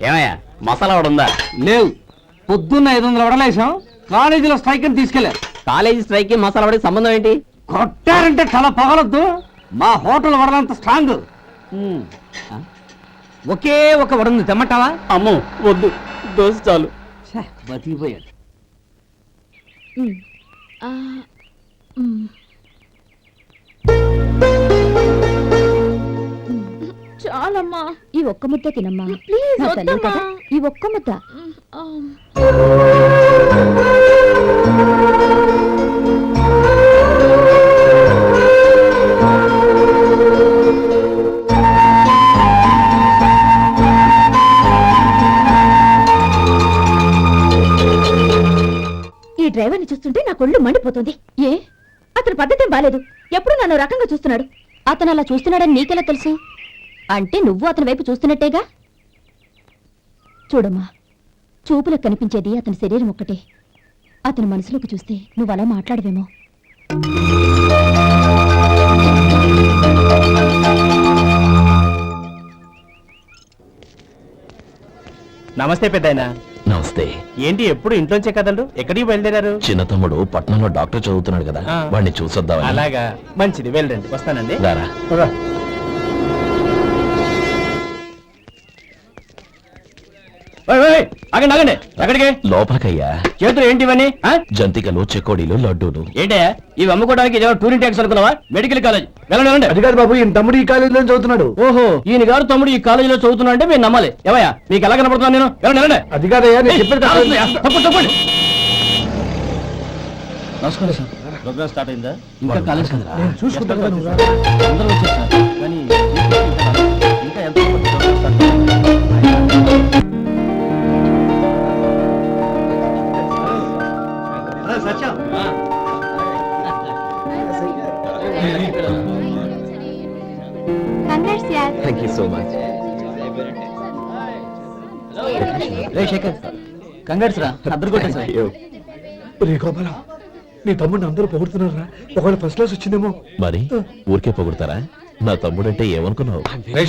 ఏమయ్యా మసాలా వాడు ఉందా? లేవు. పొద్దున్న 500 వడలేసాం, కాలేజీలో స్ట్రైక్ అని తీసుకెళ్లారు. కాలేజీ స్ట్రైక్ కి మసాలా వాడికి సంబంధం ఏంటి? కొట్టారంటే తల పగలొద్దు. మా హోటల్ వడలంత స్ట్రాంగ్. ఒకే ఒక వడుంది, తెమ్మంటావా? అమ్మో వద్దు, దోశ చాలు. బతికిపోయాడు. చాలమ్మా, ఈ ఒక్క ముద్ద తినమ్మా ప్లీజ్. ఈ ఒక్క ముద్ద. ఈ డ్రైవర్ని చూస్తుంటే నా కొళ్ళు మండిపోతుంది. ఏ అతని పద్ధతి బాలేదు, ఎప్పుడు నన్ను రకంగా చూస్తున్నాడు. అతను అలా చూస్తున్నాడని నీకెలా తెలుసు? అంటే నువ్వు అతని వైపు చూస్తున్నట్టేగా. చూడమ్మా, చూపులకు కనిపించేది అతని శరీరం ఒక్కటే. అతని మనసులోకి చూస్తే నువ్వు అలా మాట్లాడవేమో. నమస్తే పెద్దాయనా. నమస్తే. ఏంటి ఎప్పుడు ఇంట్లోంచే కదండు, ఎక్కడికి బయలుదేరారు? చిన్న తమ్ముడు పట్నంలో డాక్టర్ చదువుతున్నాడు కదా, వాడిని చూసొద్దామని. అలాగా, మంచిది, వెళ్ళండి. వస్తానండి. రారా. ఆగండి ఆగండి, ఎక్కడికి? లోపలికయ్యా. చేతులు ఏంటి ఇవన్నీ? జంతికలు, చెకోడీలు, లడ్డూలు. ఏంటయ్యా ఇవి అమ్ముకోవడానికి ఏదో టూరింగ్ ట్యాక్స్ అనుకున్నావా? మెడికల్ కాలేజ్ వెళ్ళండి. అది కాదు బాబు, ఈయన తమ్ముడు ఈ కాలేజీలో చదువుతున్నాడు. ఓహో, ఈయన గారు తమ్ముడు ఈ కాలేజీలో చదువుతున్నా అంటే మీరు నమ్మాలి. ఏవయ్యా మీకు ఎలా కనపడుతున్నాను నేను? వెళ్ళండి. అది కాదయ్యా, నేను చెప్పేది తప్పండి. నమస్కారం సార్. ప్రోగ్రామ్ స్టార్ట్ అయిందా? ఇంకా కాలేజ్ కదా, చూసుకుంటాను. అందరూ వచ్చేసారు కానీ ఇంకా ఎంత thank you so much. Shekhar, congrats రా, అందరు కొట్టేసారు. గోపాలం, నీ తమ్ముడిని అందరూ పొగుడుతున్నారా? ఒకవేళ ఫస్ట్ క్లాస్ వచ్చిందేమో. మరి ఊరికే పొగుడతారా? నా తమ్ముడంటే ఏమనుకున్నావు?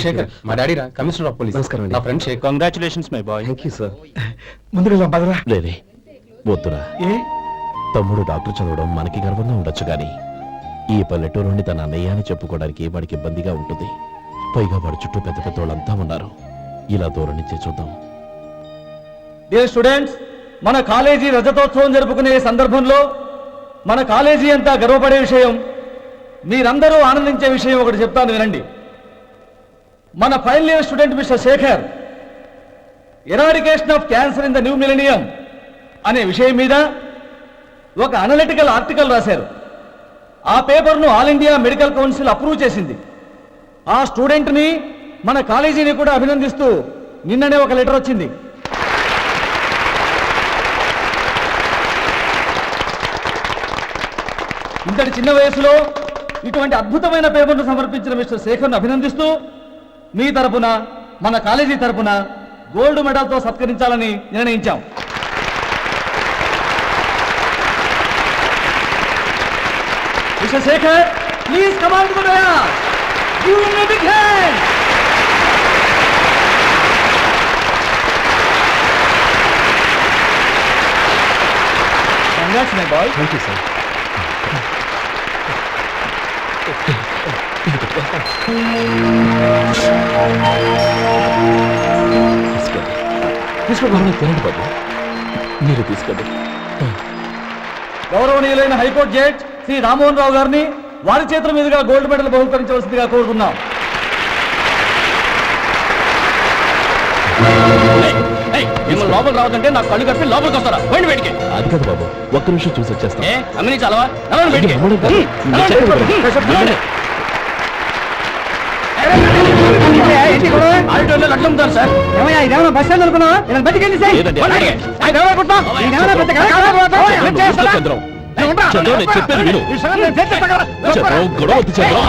శేఖర్, మా డాడీ రా, కమిషనర్ ఆఫ్ పోలీస్. నమస్కారం. నా friend Shekhar. Congratulations my boy. Thank you sir. ముందుకు పదరా. లేదే, వద్దురా. ఏ తమ్ముడు డాక్టర్ చదవడం మనకి గర్వంగా ఉండొచ్చు కానీ ఈ పల్లెటూరు నుండి తన అన్నయ్య అని చెప్పుకోవడానికి వాడికి ఇబ్బందిగా ఉంటుంది. పైగా వాడి చుట్టూ పెద్ద పెద్ద వాళ్ళంతా ఉన్నారు. ఇలా దూరం నుంచే చూద్దాం. డియర్ స్టూడెంట్స్, మన కాలేజీ రజతోత్సవం జరుపుకునే సందర్భంలో మన కాలేజీ అంతా గర్వపడే విషయం, మీరందరూ ఆనందించే విషయం ఒకటి చెప్తాను వినండి. మన final year student mister Shekhar eradication of cancer in the new millennium అనే విషయం మీద ఒక అనలిటికల్ ఆర్టికల్ రాశారు. ఆ పేపర్ను all India medical council approve చేసింది. ఆ స్టూడెంట్ని, మన కాలేజీని కూడా అభినందిస్తూ నిన్ననే ఒక లెటర్ వచ్చింది. ఇంతటి చిన్న వయసులో ఇటువంటి అద్భుతమైన పేపర్ను సమర్పించిన మిస్టర్ శేఖర్ను అభినందిస్తూ మీ తరపున, మన కాలేజీ తరపున గోల్డ్ మెడల్తో సత్కరించాలని నిర్ణయించాం. Mister Shekhar, please come on to the dais. Give him a big hand. Congrats my boy. Thank you sir. తీసుకోండి తినండి బాబు, మీరు తీసుకోండి. గౌరవనీయులైన హైకోర్టు జడ్జ్ శ్రీ రామ్మోహన్ రావు గారిని వారి చేతుల మీదుగా గోల్డ్ మెడల్ బహుకరించవలసిందిగా కోరుతున్నాం. మిమ్మల్ని లోపల రావద్దంటే నాకు కళ్ళు కప్పి లోపలికి వస్తారా? పోయింది బయటికి. అది కాదు బాబు, ఒక్క నిమిషం చూసి వచ్చేస్తాం. అన్నీ చాలవా? లక్షలు సార్. ఏమయ్యా, ఇదేమన్నా బస్ స్టాండ్ అనుకున్నావా? ఇలా బతికెళ్ళి సార్. చంద్రం, నేను చెప్పేది విను. చంద్రం, గొడవ వద్దు చంద్రం.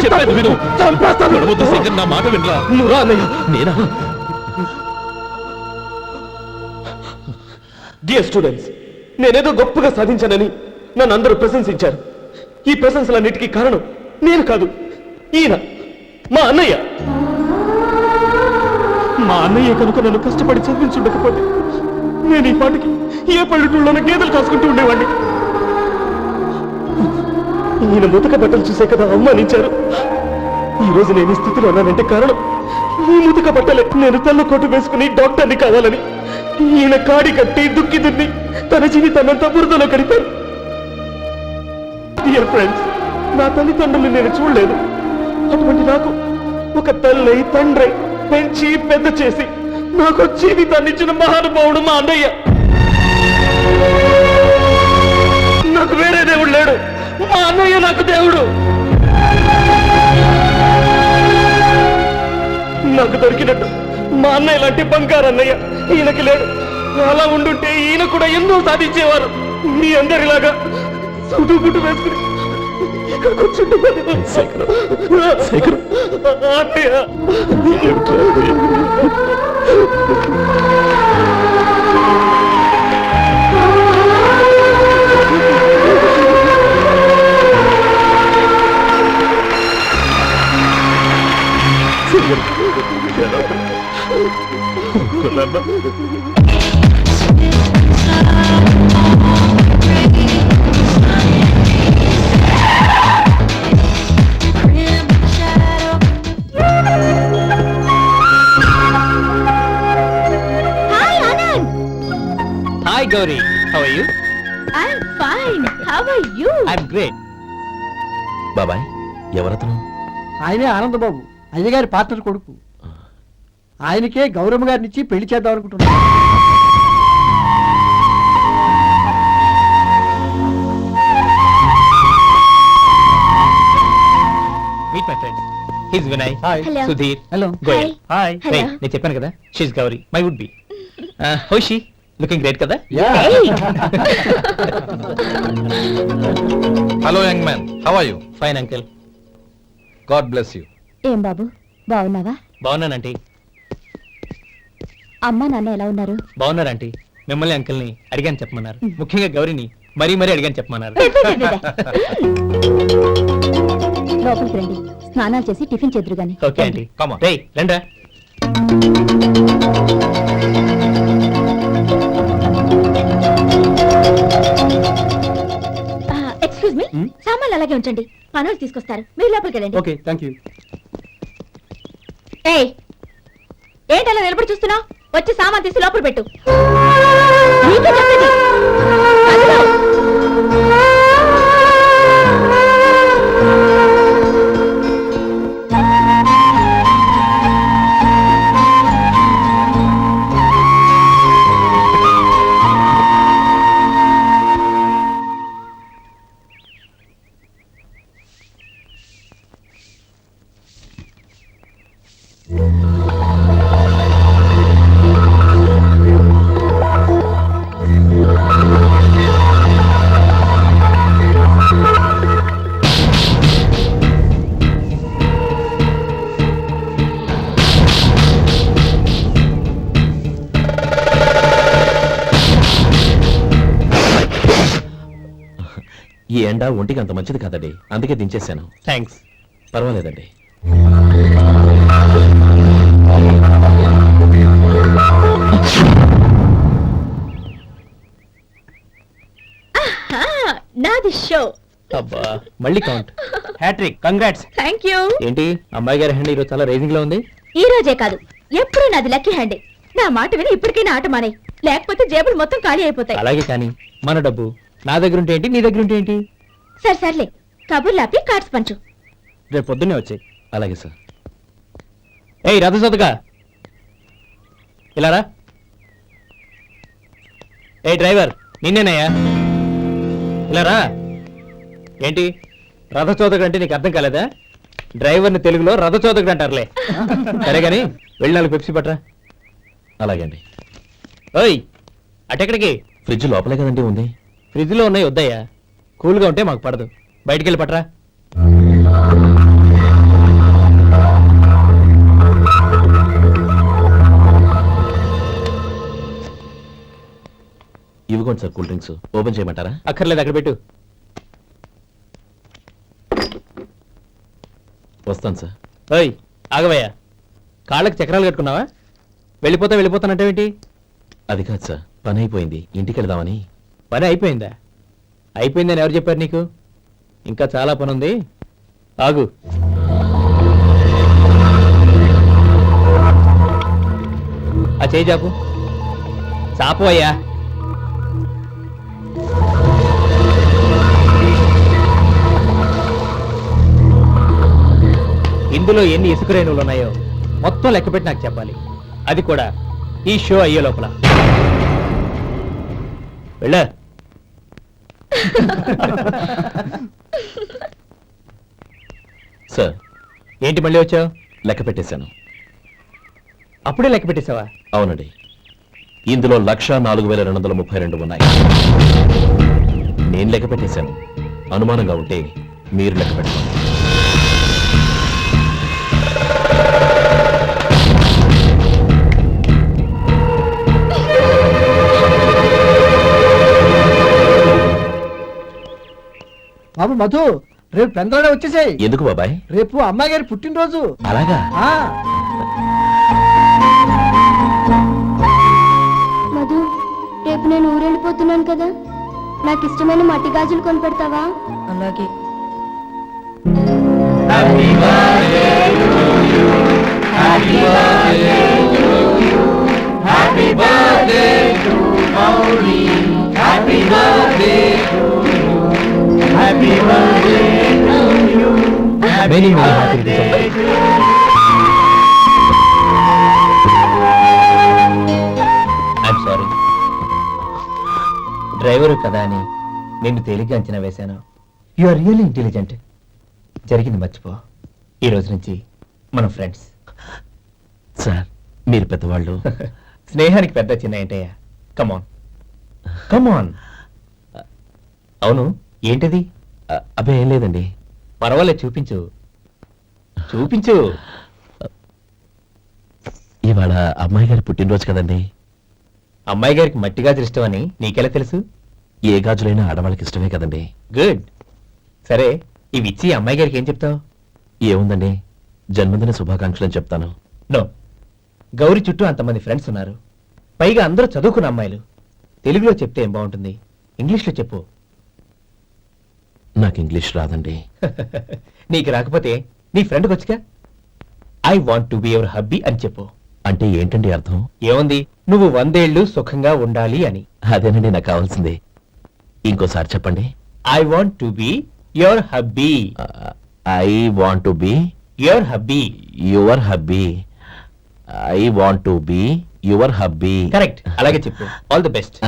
చెప్పేది విను. గొడవద్దు శేఖర్, నా మాట వినరా. నేనా? డియర్ స్టూడెంట్స్, నేనేదో గొప్పగా సాధించానని నన్ను అందరూ ప్రశంసించారు. ఈ ప్రశంసలన్నిటికీ కారణం నేను కాదు, ఈయన మా అన్నయ్య. మా అన్నయ్య కనుక నన్ను కష్టపడి చదివించుండకపోతే నేను ఈ పాటికి ఏ పల్లెటూళ్ళలోనూ గేదెలు కాసుకుంటూ ఉండేవాడిని. ఈయన ముతక బట్టలు చూసే కదా అవమానించారు. ఈ రోజు నేను ఈ స్థితిలో ఉన్నానంటే కారణం ఈ ముతక బట్టలే. నేను తెల్ల కోటు వేసుకుని డాక్టర్ని కావాలని ఈయన కాడి కట్టి దుక్కి దున్ని తన జీవితాన్నంతా బురదలో గడిపారు. డియర్ ఫ్రెండ్స్, నా తల్లిదండ్రులు నేను చూడలేదు. అటువంటి నాకు ఒక తల్లి తండ్రి పెంచి పెద్ద చేసి నాకు జీవితాన్ని ఇచ్చిన మహానుభావుడు మా అన్నయ్య. నాకు వేరే దేవుడు లేడు, మా అన్నయ్య నాకు దేవుడు. నాకు దొరికినట్టు మా అన్నయ్య లాంటి బంగారు అన్నయ్య ఈయనకి లేడు. అలా ఉండుంటే ఈయన కూడా ఎన్నో సాధించేవారు. మీ అందరిలాగా సుడుగుడ్డు వేసుకుని ఇక్కడ కూర్చుంటున్నాను. అన్నయ్య, hi Anand. Hi Gauri, how are you? I'm fine. How are you? I'm great. బాబాయ్, ఎవరతను? ఆయనే ఆనందబాబు, అయ్యగారి పాత్ర కొడుకు. ఆయనకే గౌరమ్మ గారినిచ్చి పెళ్లి చేద్దాం అనుకుంటున్నాను. Meet my friend, his Vinay. Hi. Hello. Sudheer. Hello. Goyal. Hi. Hello. నేను చెప్పాను కదా, she's Gauri, my would be. How she looking great కదా? Hey. Hello young man, how are you? Fine uncle. God bless you. ఏం బాబు, బాగున్నావా? బాగున్నానంటీ. అమ్మా నాన్న ఎలా ఉన్నారు? బాగున్నారంటీ. మిమ్మల్ని అంకిల్ని అడిగాను చెప్పమన్నారు. ముఖ్యంగా గౌరీని మరీ మరీ అడిగాను చెప్పమన్నారు. లోపలికి రండి, స్నానాలు చేసి టిఫిన్ చేద్దరు గాని. Okay aunty. Come on. రేయ్ రండ్రా. ఎక్స్క్యూజ్ మీ, సామాన్లు అలాగే ఉంచండి, పనులు తీసుకొస్తారు. మీరు లోపలికి వెళ్ళండి. Okay, thank you. ఏయ్, ఏంటలా నిలబడి చూస్తున్నావు? వచ్చి సామాన్ తీసి లోపల పెట్టు. నీకే చెప్పేది. కదిలో. ఈ ఎండ ఒంటికి అంత మంచిది కాదండి, అందుకే దించేశాను. థ్యాంక్స్. పర్వాలేదండి. నాది షో. అబ్బా, మళ్ళీ count. Hat trick, congrats. Thank you. ఏంటి అమ్మాయి గారి హ్యాండ్ ఈరోజు చాలా రైజింగ్ లో ఉంది. ఈ రోజే కాదు, ఎప్పుడు నాది లక్కీ హ్యాండే. నా మాట విని ఇప్పటికైనా ఆట మానే, లేకపోతే జేబులు మొత్తం ఖాళీ అయిపోతాయి. అలాగే కానీ మన డబ్బు నా దగ్గర ఉంటే ఏంటి, నీ దగ్గర ఉంటే ఏంటి? సరే సర్లే, కబుర్లు ఆపి కార్డ్స్ పంచు. రేపు పొద్దున్నే వచ్చాయి. అలాగే సార్. ఏయ్ రథసోదగా, ఇలా రా. ఏ డ్రైవర్, నిన్నేనయ్యా, ఇలా రా. ఏంటి రథచోదకుడు అంటే నీకు అర్థం కాలేదా? డ్రైవర్ని తెలుగులో రథచోదకుడు అంటారులే. సరే గాని వెళ్ళి 4 పెప్సీ పట్రా. అలాగే అండి. ఓయ్, అటెక్కడికి? ఫ్రిడ్జ్ లోపలే కదండి ఉంది. ఫ్రిడ్జ్ లో ఉన్నాయి, వద్దయ్యా. కూల్గా ఉంటే మాకు పడదు. బయటికి వెళ్ళి పట్రా. ఇవ్వకోండి సార్ కూల్ డ్రింక్స్ ఓపెన్ చేయమంటారా? అక్కర్లేదు, అక్కడ పెట్టు. వస్తాను సార్. ఓయ్ ఆగవయ్యా, కాళ్ళకి చక్రాలు కట్టుకున్నావా? వెళ్ళిపోతానంటావేంటి? అది కాదు సార్, పని అయిపోయింది, ఇంటికి వెళదామని. పని అయిపోయిందా? అయిపోయిందని ఎవరు చెప్పారు నీకు? ఇంకా చాలా పని ఉంది, ఆగు. ఆ చేయి చాపు. చాపు అయ్యా. ఇందులో ఎన్ని ఇసుక రేణువులు ఉన్నాయో మొత్తం లెక్కపెట్టి నాకు చెప్పాలి, అది కూడా ఈ షో అయ్యే లోపల. వెళ్ళా. సార్ ఏంటి మళ్ళీ వచ్చావు? లెక్క పెట్టేశాను. అప్పుడే లెక్క పెట్టేశావా? అవునండి, ఇందులో 1,04,232 ఉన్నాయి. నేను లెక్క పెట్టేశాను. అనుమానంగా ఉంటే మీరు లెక్క పెట్టండి. బాబు మధు, రేపు పెందలాడే వచ్చేసాయి. ఎందుకు బాబాయ్? రేపు అమ్మాయి గారి పుట్టినరోజు. అలాగా? ఆ, మధు, రేపు నేను ఊరెళ్ళిపోతున్నాను కదా, నాకు ఇష్టమైన మట్టి గాజులు కొనిపెడతావా? అలాగే. Many happy returns. I'm sorry. Driver కదా అని నిన్ను తేలిగ్గా అంచనా వేశాను. You are really intelligent. జరిగింది మర్చిపో. ఈ రోజు నుంచి మనం ఫ్రెండ్స్. సార్ మీరు పెద్దవాళ్ళు. స్నేహానికి పెద్ద చిన్న ఏంటయ్యా? కమాన్ కమాన్. అవును, ఏంటిది? అబ్బే ఏం లేదండి. పర్వాలేదు, చూపించు చూపించు. ఇవాళ అమ్మాయి గారి పుట్టినరోజు కదండి. అమ్మాయి గారికి మట్టి గాజులు ఇష్టమని నీకెలా తెలుసు? ఏ గాజులైనా ఆడవాళ్ళకి ఇష్టమే కదండి. గుడ్. సరే, ఇవి ఇచ్చి అమ్మాయి గారికి ఏం చెప్తావు? ఏముందండి, జన్మదిన శుభాకాంక్షలు అని చెప్తాను. నో, గౌరీ చుట్టూ అంతమంది ఫ్రెండ్స్ ఉన్నారు, పైగా అందరూ చదువుకున్న అమ్మాయిలు. తెలుగులో చెప్తే ఏం బాగుంటుంది, ఇంగ్లీష్లో చెప్పు. నాకు ఇంగ్లీష్ రాదండి. నీకు రాకపోతే నీ ఫ్రెండ్కి వచ్చిగా I want to be your hubby అని చెప్పు. అంటే ఏంటండి అర్థం? ఏముంది, నువ్వు 100 ఏళ్ళు సుఖంగా ఉండాలి అని. అదేనండి నాకు కావాల్సింది. ఇంకోసారి చెప్పండి. I want to be your hubby. I want to be your hubby. Your hubby. I want to be your hubby. Correct, అలాగే చెప్పు. All the best.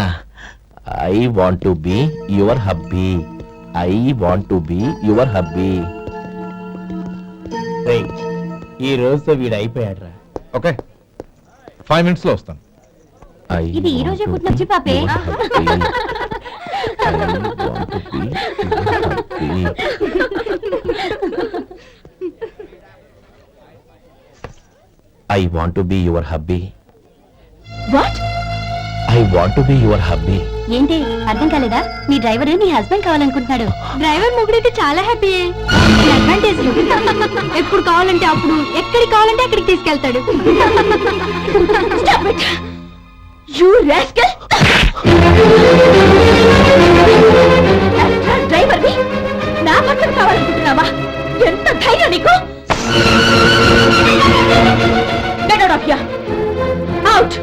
I want to be your hubby. I want to be your hubby. ఈ రోజుతో వీడు అయిపోయాడు రా. Okay, 5 minutes లో వస్తాను. ఇది ఈ రోజే పుట్టినొచ్చి పాపే. I want to be your hubby. What? I want to be your hubby. ఏంటి అర్థం కాలేదా? మీ డ్రైవర్ నీ హస్బెండ్ కావాలనుకుంటున్నాడు. డ్రైవర్ మొగుడైతే చాలా హ్యాపీ. అడ్వాంటేజ్ ఎప్పుడు కావాలంటే అప్పుడు, ఎక్కడికి కావాలంటే అక్కడికి తీసుకెళ్తాడు. డ్రైవర్ నా భర్తను కావాలనుకుంటున్నావా? ఎంత ధైర్యం నీకు! Get out of here. Out.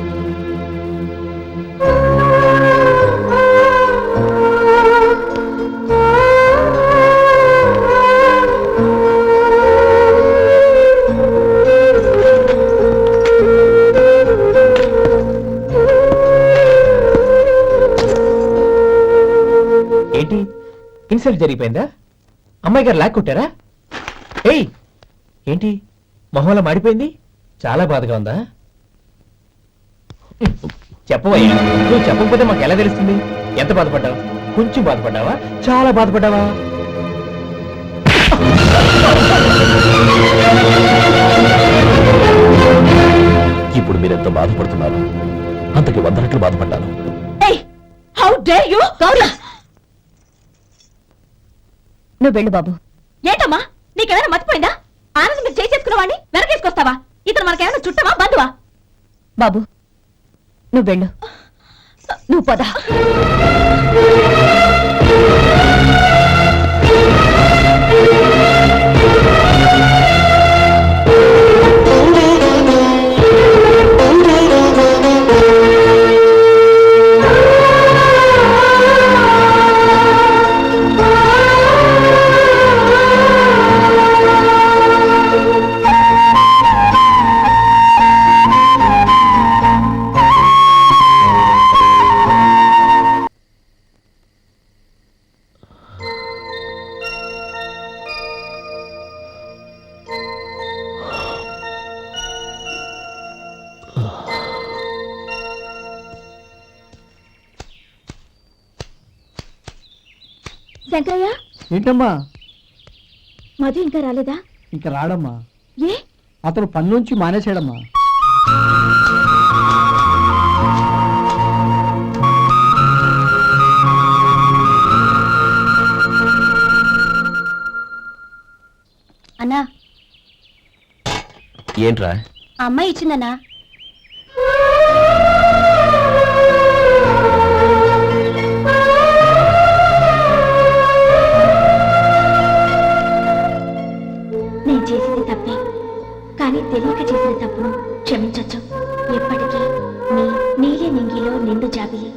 ఏంటి, ఇన్సల్ట్ జరిగిపోయిందా? అమ్మాయి గారు లాక్ కొట్టారా? ఏయ్, ఏంటి మొహంలో మాడిపోయింది? చాలా బాధగా ఉందా? చెప్పవయ్యా, నువ్వు చెప్పకపోతే మాకు ఎలా తెలుస్తుంది? ఎంత బాధపడ్డావు? కొంచెం బాధపడ్డావా? చాలా బాధపడ్డావా? ఇప్పుడు మీరెంత బాధపడుతున్నారు, అంతకి 100 రెట్లు బాధపడ్డాను. Hey, how how dare you Gauri! నువ్వు వెళ్ళు బాబు. ఏంటమ్మా నీకేమైనా మర్చిపోయిందా? ఆనందం మీరు చేసేసుకున్నవాడిని వెనకేసుకొస్తావా? ఇతను మనకేమైనా చుట్టమా బంధువా? బాబు నువ్వు వెళ్ళు. నువ్వు పద. శంకరయ్య, ఏంటమ్మా? మధు ఇంకా రాలేదా? ఇంకా రాడమ్మా. ఏ? అతను పని నుంచి మానేసాడమ్మా. అన్నా, ఏంట్రా? ఆ అమ్మాయి ఇచ్చిందన్నా. నేను చేసింది తప్పే, కానీ తెలియక చేసిన తప్పును క్షమించొచ్చు. ఎప్పటికీ నీ నీలి నింగిలో నిండు జాబిలి.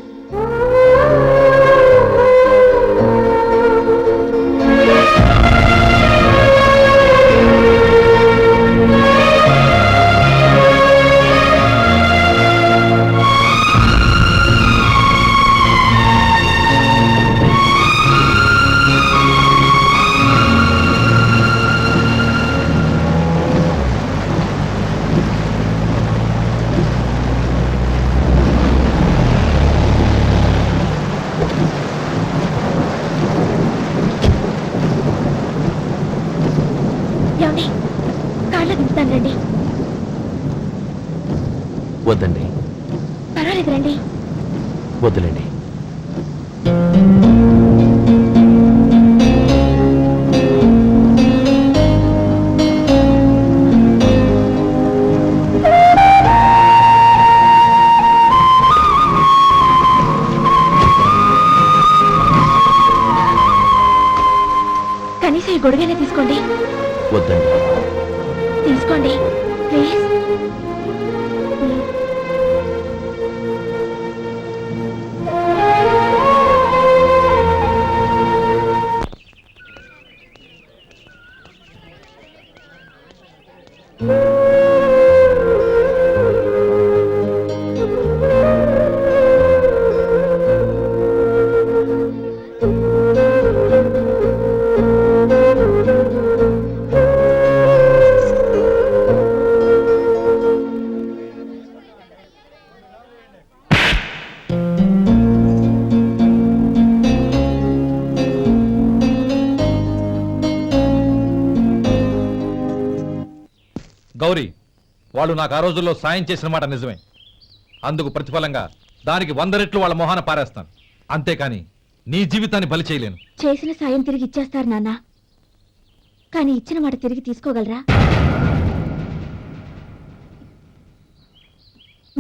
ఏమండి, కాళ్ళ దింపుతాను రండి. వద్దండి, పర్వాలేదు రండి. వద్దులేండి. కనీసం ఈ గొడుగైనా తీసుకోండి. వద్దండి. తీసుకోండి ప్లీజ్. గౌరీ, వాళ్ళు నాకు ఆ రోజుల్లో సాయం చేసిన మాట నిజమే. అందుకు ప్రతిఫలంగా దానికి 100 రెట్లు వాళ్ళ మొహాన పారేస్తాను. అంతేకాని నీ జీవితాన్ని బలి చేయలేను. చేసిన సాయం తిరిగి ఇచ్చేస్తారు నాన్న, కానీ ఇచ్చిన మాట తిరిగి తీసుకోగలరా?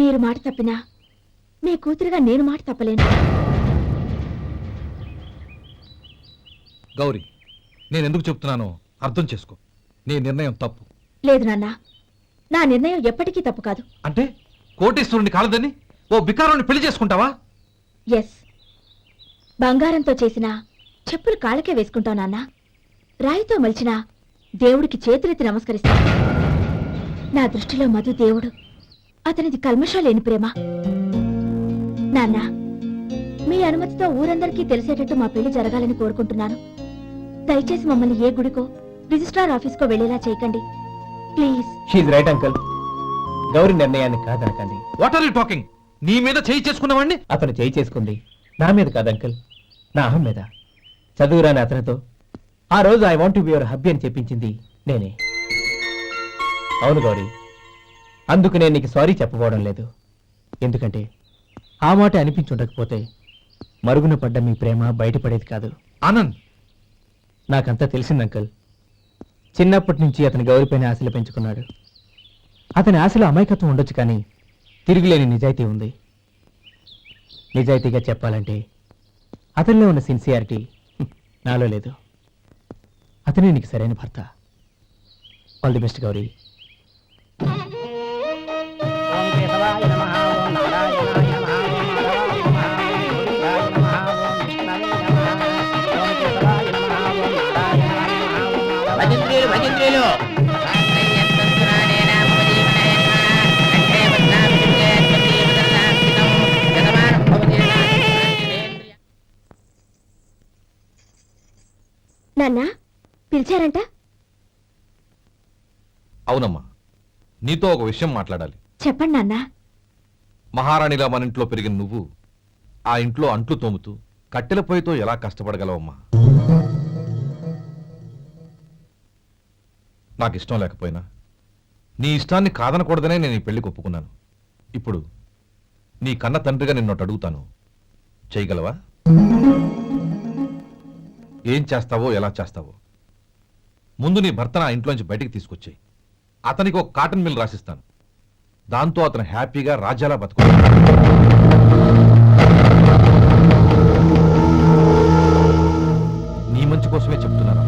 మీరు మాట తప్పినా మీ కూతురుగా నేను మాట తప్పలేను. గౌరీ, నేను ఎందుకు చెప్తున్నానో అర్థం చేసుకో. నీ నిర్ణయం తప్పు. లేదు నాన్న, నా నిర్ణయం ఎప్పటికీ తప్పు కాదు. అంటే కోటీశ్వరుని కాలదని ఓ బికారాన్ని పెళ్లి చేసుకుంటావా? ఎస్, బంగారంతో చేసిన చెప్పులు కాళ్ళకే వేసుకుంటావు నాన్న. రాయితో మలిచిన దేవుడికి చేతులెత్తి నమస్కరిస్తా. నా దృష్టిలో మధు దేవుడు, అతనిది కల్మషం లేని ప్రేమ. నాన్న, మీ అనుమతితో ఊరందరికీ తెలిసేటట్టు మా పెళ్లి జరగాలని కోరుకుంటున్నాను. దయచేసి మమ్మల్ని ఏ గుడికో రిజిస్ట్రార్ ఆఫీస్కో వెళ్లేలా చేయకండి please. She's right uncle. Gauri నిర్ణయాన్ని కాదనకండి. What are you talking? నీ మీద చేయి చేసుకున్నవాడిని అతను చేయి చేసుకుంది నా మీద కాదు అంకుల్, నా అహం మీద. చదువురాని అతనితో ఆ రోజు I want to be your hubby అని చెప్పించింది నేనే. అవును గౌరీ, అందుకు నేను నీకు సారీ చెప్పబోవడం లేదు. ఎందుకంటే ఆ మాట అనిపించుండకపోతే మరుగున పడ్డ మీ ప్రేమ బయటపడేది కాదు. ఆనంద్, నాకంతా తెలిసింది అంకుల్. చిన్నప్పటి నుంచి అతని గౌరిపైన ఆశలు పెంచుకున్నాడు. అతని ఆశలో అమాయకత్వం ఉండొచ్చు, కానీ తిరుగులేని నిజాయితీ ఉంది. నిజాయితీగా చెప్పాలంటే అతనిలో ఉన్న సిన్సియారిటీ నాలో లేదు. అతనే నీకు సరైన భర్త. All the best Gauri. నాన్న పిలిచారంట? అవునమ్మా, నీతో ఒక విషయం మాట్లాడాలి. చెప్పండి నాన్న. మహారాణిలా మన ఇంట్లో పెరిగిన నువ్వు ఆ ఇంట్లో అంట్లు తోముతూ కట్టెల పొయ్యితో ఎలా కష్టపడగలవమ్మా? నాకు ఇష్టం లేకపోయినా నీ ఇష్టాన్ని కాదనకూడదనే నేను ఈ పెళ్లికి ఒప్పుకున్నాను. ఇప్పుడు నీ కన్న తండ్రిగా నిన్నొకటి అడుగుతాను, చేయగలవా? ఏం చేస్తావో, ఎలా చేస్తావో ముందు నీ భర్తను ఆ ఇంట్లోంచి బయటికి తీసుకొచ్చేయి. అతనికి ఒక కాటన్ మిల్ రాసిస్తాను. దాంతో అతను హ్యాపీగా రాజ్యాలా బతుకు. నీ మంచి కోసమే చెప్తున్నాను.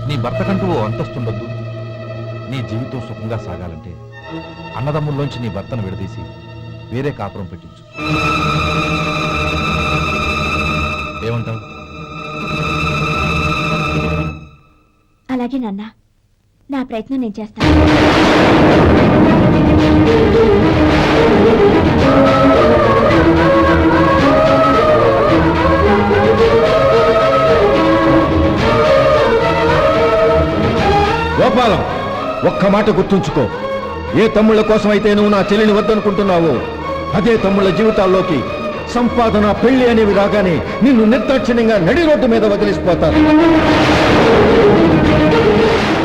నీ భర్తకంటూ ఓ అంతస్తుండొద్దు. నీ జీవితం సుఖంగా సాగాలంటే అన్నదమ్ముల్లోంచి నీ భర్తను విడదీసి వేరే కాపురం పెట్టించు. ఏమంటావు? అలాగే నాన్న, నా ప్రయత్నం నేను చేస్తాను. గోపాలం, ఒక్క మాట గుర్తుంచుకో. ఏ తమ్ముళ్ళ కోసమైతే నువ్వు నా చెల్లిని వద్దనుకుంటున్నావో అదే తమ్ముళ్ళ జీవితాల్లోకి సంపాదన, పెళ్లి అనేవి రాగానే నిన్ను నిర్దాక్షిణ్యంగా నడి రోడ్డు మీద వదిలిసిపోతారు.